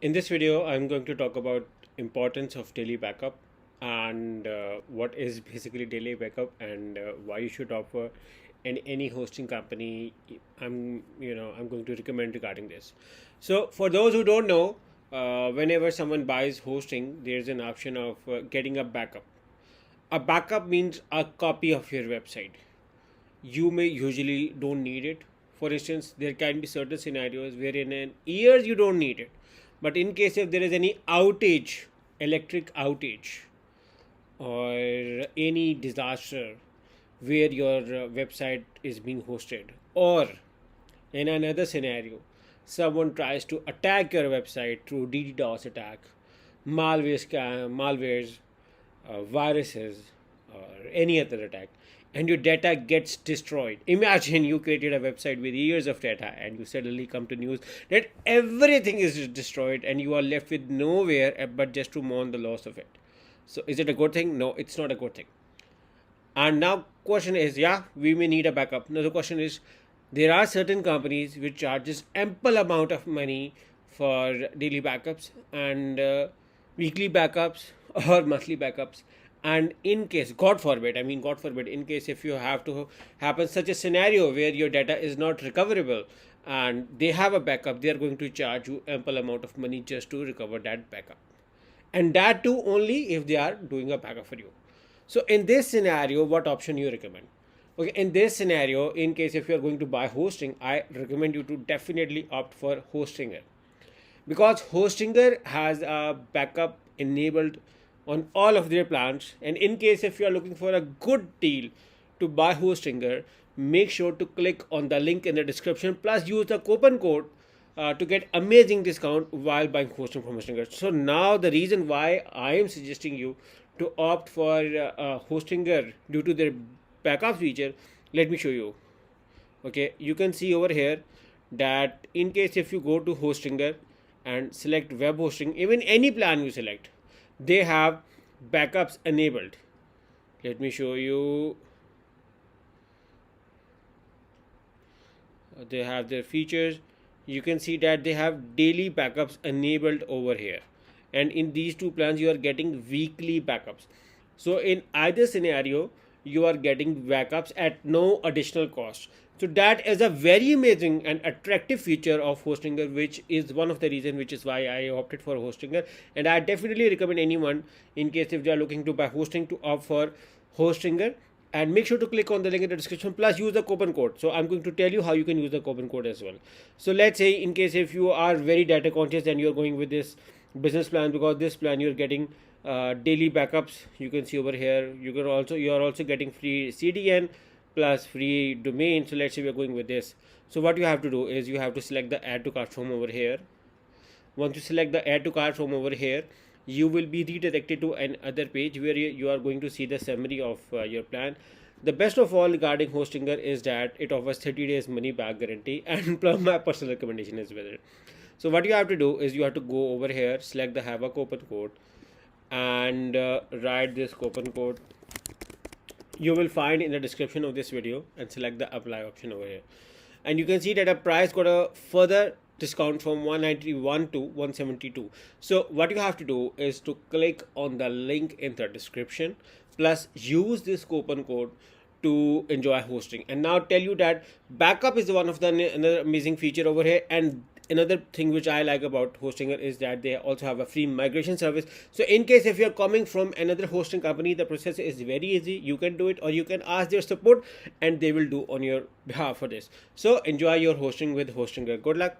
In this video, I'm going to talk about importance of daily backup and what is basically daily backup and why you should offer in any hosting company. I'm going to recommend regarding this. So for those who don't know, whenever someone buys hosting, there's an option of getting a backup. A backup means a copy of your website. You may usually don't need it. For instance, there can be certain scenarios wherein in years you don't need it, but in case if there is any outage, electric outage, or any disaster where your website is being hosted, or in another scenario, someone tries to attack your website through DDoS attack, malwares, viruses, or any other attack, and your data gets destroyed. Imagine you created a website with years of data and you suddenly come to news that everything is destroyed and you are left with nowhere but just to mourn the loss of it. So is it a good thing? No, it's not a good thing. And now question is, yeah, we may need a backup. Now the question is, there are certain companies which charges ample amount of money for daily backups and weekly backups or monthly backups. And in case, God forbid, in case if you have to happen such a scenario where your data is not recoverable and they have a backup, they are going to charge you ample amount of money just to recover that backup, and that too only if they are doing a backup for you. So in this scenario, what option you recommend? Okay, in this scenario, in case if you are going to buy hosting, I recommend you to definitely opt for Hostinger, because Hostinger has a backup enabled on all of their plans. And in case if you are looking for a good deal to buy Hostinger, make sure to click on the link in the description plus use the coupon code to get amazing discount while buying hosting from Hostinger. So now the reason why I am suggesting you to opt for Hostinger due to their backup feature, let me show you. Okay, you can see over here that in case if you go to Hostinger and select web hosting, even any plan you select, they have backups enabled. Let me show you. They have their features. You can see that they have daily backups enabled over here, and in these two plans you are getting weekly backups. So in either scenario you are getting backups at no additional cost. So that is a very amazing and attractive feature of Hostinger, which is one of the reasons which is why I opted for Hostinger. And I definitely recommend anyone, in case if they are looking to buy hosting, to opt for Hostinger. And make sure to click on the link in the description plus use the coupon code. So I'm going to tell you how you can use the coupon code as well. So let's say in case if you are very data conscious and you're going with this business plan, because this plan you're getting daily backups, you can see over here. You are also getting free CDN plus free domain. So let's say we're going with this. So what you have to do is you have to select the add to cart from over here. Once you select the add to cart from over here, you will be redirected to another page where you are going to see the summary of your plan. The best of all regarding Hostinger is that it offers 30 days money back guarantee and my personal recommendation is with it. So what you have to do is you have to go over here, select the have a coupon code, and write this coupon code. You will find in the description of this video and select the apply option over here. And you can see that a price got a further discount from 191 to 172. So what you have to do is to click on the link in the description plus use this coupon code to enjoy hosting. And now tell you that backup is one of the another amazing feature over here. And another thing which I like about Hostinger is that they also have a free migration service. So in case if you're coming from another hosting company, the process is very easy. You can do it or you can ask their support and they will do on your behalf for this. So enjoy your hosting with Hostinger. Good luck.